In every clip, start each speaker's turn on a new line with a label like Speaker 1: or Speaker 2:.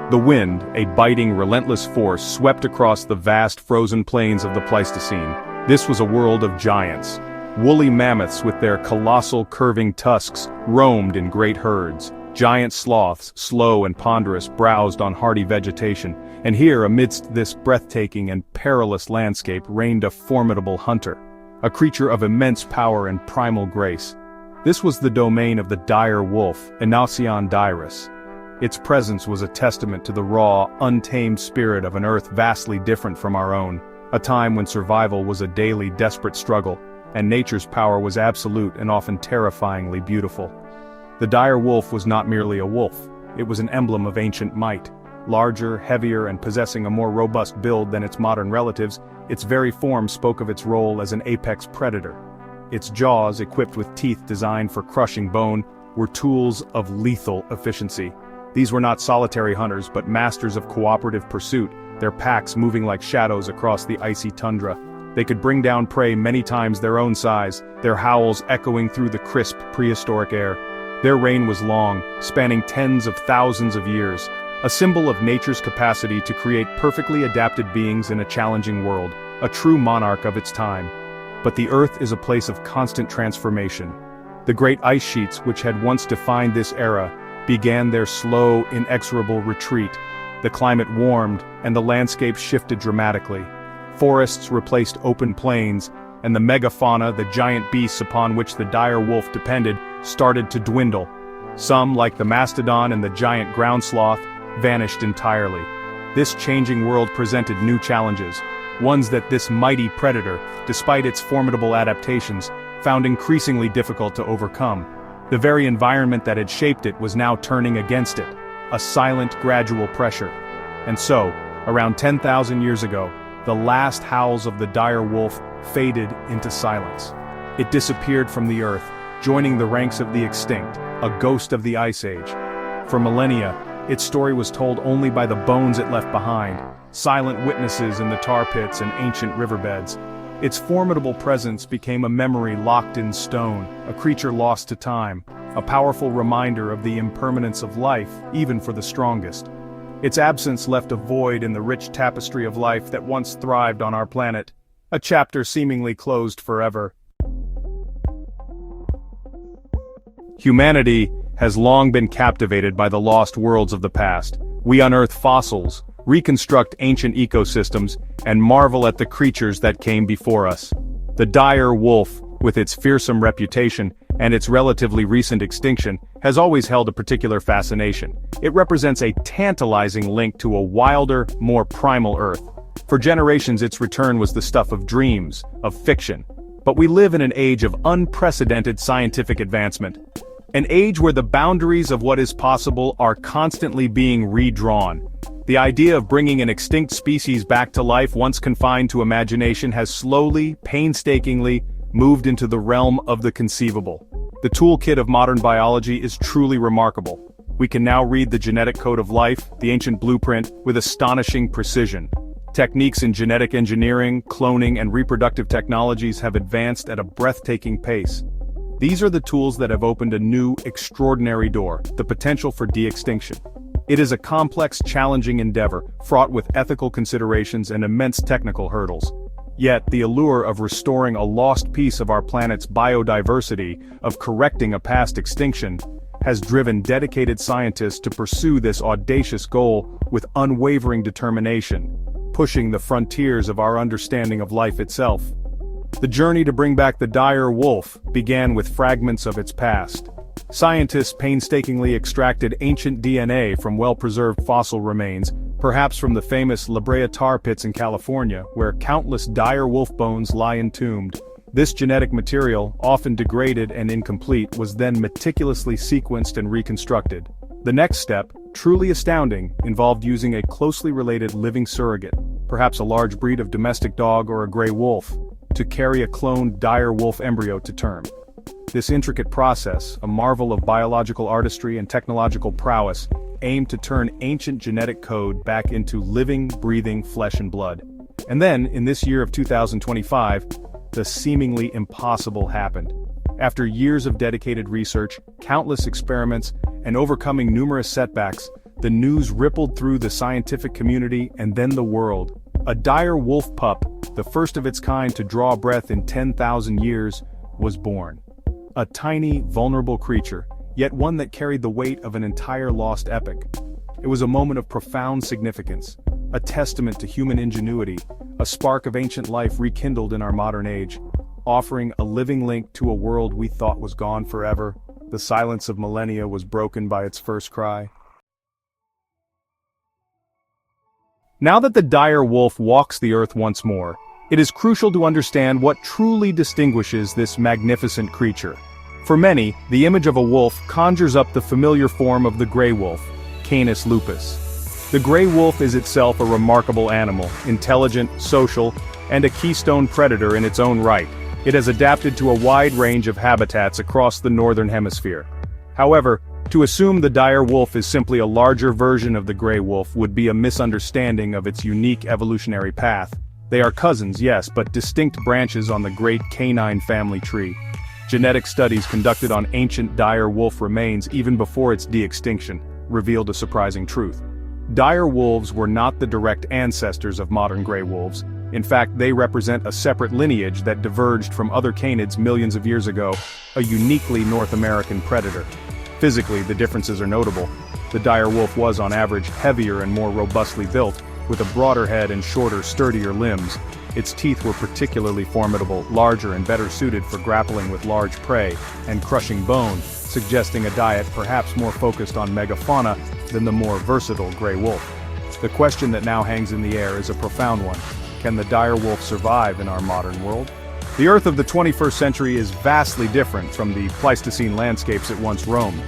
Speaker 1: The wind, a biting, relentless force, swept across the vast frozen plains of the Pleistocene. This was a world of giants. Woolly mammoths with their colossal curving tusks roamed in great herds. Giant sloths, slow and ponderous, browsed on hardy vegetation. And here, amidst this breathtaking and perilous landscape, reigned a formidable hunter, a creature of immense power and primal grace. This was the domain of the dire wolf, Anaceon dirus. Its presence was a testament to the raw, untamed spirit of an Earth vastly different from our own, a time when survival was a daily, desperate struggle, and nature's power was absolute and often terrifyingly beautiful. The dire wolf was not merely a wolf, it was an emblem of ancient might. Larger, heavier, and possessing a more robust build than its modern relatives, its very form spoke of its role as an apex predator. Its jaws, equipped with teeth designed for crushing bone, were tools of lethal efficiency. These were not solitary hunters but masters of cooperative pursuit, their packs moving like shadows across the icy tundra. They could bring down prey many times their own size, their howls echoing through the crisp, prehistoric air. Their reign was long, spanning tens of thousands of years, a symbol of nature's capacity to create perfectly adapted beings in a challenging world, a true monarch of its time. But the Earth is a place of constant transformation. The great ice sheets which had once defined this era began their slow, inexorable retreat. The climate warmed, and the landscape shifted dramatically. Forests replaced open plains, and the megafauna, the giant beasts upon which the dire wolf depended, started to dwindle. Some, like the mastodon and the giant ground sloth, vanished entirely. This changing world presented new challenges, ones that this mighty predator, despite its formidable adaptations, found increasingly difficult to overcome. The very environment that had shaped it was now turning against it, a silent, gradual pressure. And so, around 10,000 years ago, the last howls of the dire wolf faded into silence. It disappeared from the earth, joining the ranks of the extinct, a ghost of the Ice Age. For millennia, its story was told only by the bones it left behind, silent witnesses in the tar pits and ancient riverbeds. Its formidable presence became a memory locked in stone, a creature lost to time, a powerful reminder of the impermanence of life, even for the strongest. Its absence left a void in the rich tapestry of life that once thrived on our planet, a chapter seemingly closed forever. Humanity has long been captivated by the lost worlds of the past. We unearth fossils, reconstruct ancient ecosystems, and marvel at the creatures that came before us. The dire wolf, with its fearsome reputation and its relatively recent extinction, has always held a particular fascination. It represents a tantalizing link to a wilder, more primal Earth. For generations, its return was the stuff of dreams, of fiction. But we live in an age of unprecedented scientific advancement. An age where the boundaries of what is possible are constantly being redrawn. The idea of bringing an extinct species back to life once confined to imagination has slowly, painstakingly, moved into the realm of the conceivable. The toolkit of modern biology is truly remarkable. We can now read the genetic code of life, the ancient blueprint, with astonishing precision. Techniques in genetic engineering, cloning, and reproductive technologies have advanced at a breathtaking pace. These are the tools that have opened a new, extraordinary door, the potential for de-extinction. It is a complex, challenging endeavor, fraught with ethical considerations and immense technical hurdles. Yet, the allure of restoring a lost piece of our planet's biodiversity, of correcting a past extinction, has driven dedicated scientists to pursue this audacious goal with unwavering determination, pushing the frontiers of our understanding of life itself. The journey to bring back the dire wolf began with fragments of its past. Scientists painstakingly extracted ancient DNA from well-preserved fossil remains, perhaps from the famous La Brea tar pits in California, where countless dire wolf bones lie entombed. This genetic material, often degraded and incomplete, was then meticulously sequenced and reconstructed. The next step, truly astounding, involved using a closely related living surrogate, perhaps a large breed of domestic dog or a gray wolf, to carry a cloned dire wolf embryo to term. This intricate process, a marvel of biological artistry and technological prowess, aimed to turn ancient genetic code back into living, breathing flesh and blood. And then, in this year of 2025, the seemingly impossible happened. After years of dedicated research, countless experiments, and overcoming numerous setbacks, the news rippled through the scientific community and then the world. A dire wolf pup, the first of its kind to draw breath in 10,000 years, was born. A tiny, vulnerable creature, yet one that carried the weight of an entire lost epic. It was a moment of profound significance, a testament to human ingenuity, a spark of ancient life rekindled in our modern age, offering a living link to a world we thought was gone forever. The silence of millennia was broken by its first cry. Now that the dire wolf walks the earth once more, it is crucial to understand what truly distinguishes this magnificent creature. For many, the image of a wolf conjures up the familiar form of the gray wolf, Canis lupus. The gray wolf is itself a remarkable animal, intelligent, social, and a keystone predator in its own right. It has adapted to a wide range of habitats across the northern hemisphere. However, to assume the dire wolf is simply a larger version of the gray wolf would be a misunderstanding of its unique evolutionary path. They are cousins, yes, but distinct branches on the great canine family tree. Genetic studies conducted on ancient dire wolf remains even before its de-extinction revealed a surprising truth. Dire wolves were not the direct ancestors of modern gray wolves. In fact, they represent a separate lineage that diverged from other canids millions of years ago, a uniquely North American predator. Physically, the differences are notable. The dire wolf was, on average, heavier and more robustly built, with a broader head and shorter, sturdier limbs. Its teeth were particularly formidable, larger and better suited for grappling with large prey, and crushing bone, suggesting a diet perhaps more focused on megafauna than the more versatile gray wolf. The question that now hangs in the air is a profound one. Can the dire wolf survive in our modern world? The Earth of the 21st century is vastly different from the Pleistocene landscapes it once roamed.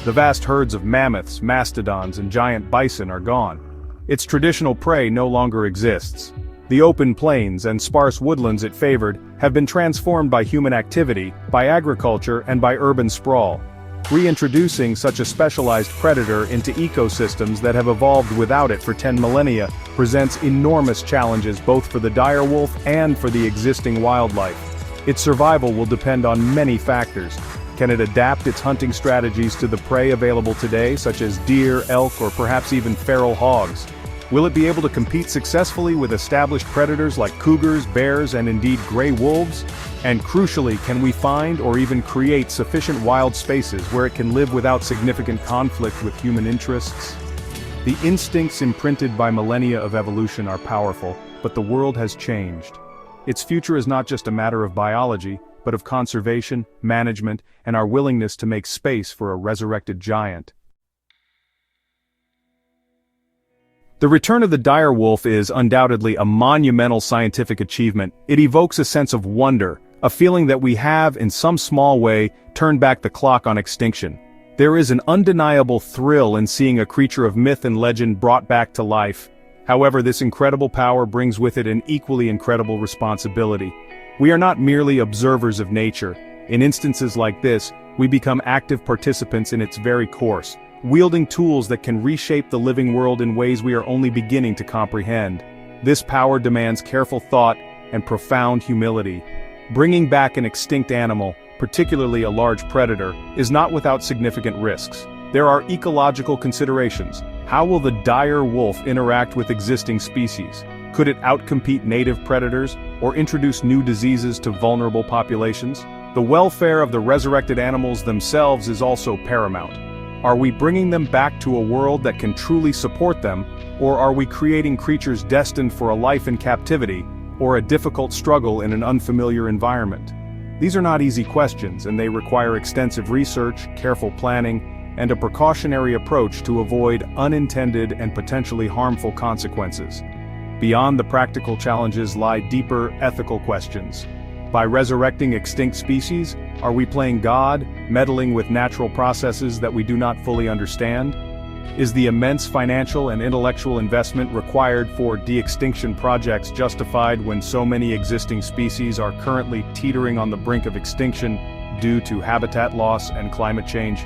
Speaker 1: The vast herds of mammoths, mastodons, and giant bison are gone. Its traditional prey no longer exists. The open plains and sparse woodlands it favored have been transformed by human activity, by agriculture, and by urban sprawl. Reintroducing such a specialized predator into ecosystems that have evolved without it for 10 millennia presents enormous challenges both for the dire wolf and for the existing wildlife. Its survival will depend on many factors. Can it adapt its hunting strategies to the prey available today, such as deer, elk, or perhaps even feral hogs? Will it be able to compete successfully with established predators like cougars, bears, and indeed gray wolves? And crucially, can we find or even create sufficient wild spaces where it can live without significant conflict with human interests? The instincts imprinted by millennia of evolution are powerful, but the world has changed. Its future is not just a matter of biology, but of conservation, management, and our willingness to make space for a resurrected giant. The return of the dire wolf is undoubtedly a monumental scientific achievement. It evokes a sense of wonder, a feeling that we have, in some small way, turned back the clock on extinction. There is an undeniable thrill in seeing a creature of myth and legend brought back to life. However, this incredible power brings with it an equally incredible responsibility. We are not merely observers of nature. In instances like this, we become active participants in its very course, wielding tools that can reshape the living world in ways we are only beginning to comprehend. This power demands careful thought and profound humility. Bringing back an extinct animal, particularly a large predator, is not without significant risks. There are ecological considerations. How will the dire wolf interact with existing species? Could it outcompete native predators, or introduce new diseases to vulnerable populations? The welfare of the resurrected animals themselves is also paramount. Are we bringing them back to a world that can truly support them, or are we creating creatures destined for a life in captivity, or a difficult struggle in an unfamiliar environment? These are not easy questions, and they require extensive research, careful planning, and a precautionary approach to avoid unintended and potentially harmful consequences. Beyond the practical challenges lie deeper ethical questions. By resurrecting extinct species, are we playing God, meddling with natural processes that we do not fully understand? Is the immense financial and intellectual investment required for de-extinction projects justified when so many existing species are currently teetering on the brink of extinction due to habitat loss and climate change?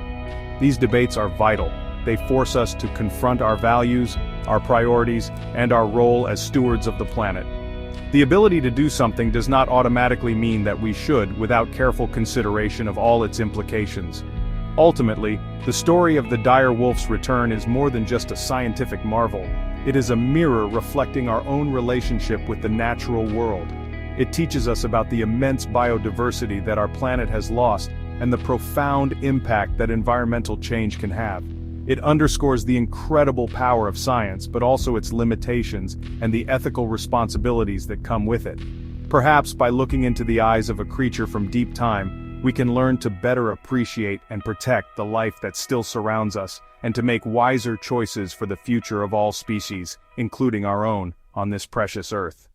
Speaker 1: These debates are vital. They force us to confront our values, our priorities, and our role as stewards of the planet. The ability to do something does not automatically mean that we should, without careful consideration of all its implications. Ultimately, the story of the dire wolf's return is more than just a scientific marvel. It is a mirror reflecting our own relationship with the natural world. It teaches us about the immense biodiversity that our planet has lost and the profound impact that environmental change can have. It underscores the incredible power of science, but also its limitations and the ethical responsibilities that come with it. Perhaps by looking into the eyes of a creature from deep time, we can learn to better appreciate and protect the life that still surrounds us, and to make wiser choices for the future of all species, including our own, on this precious Earth.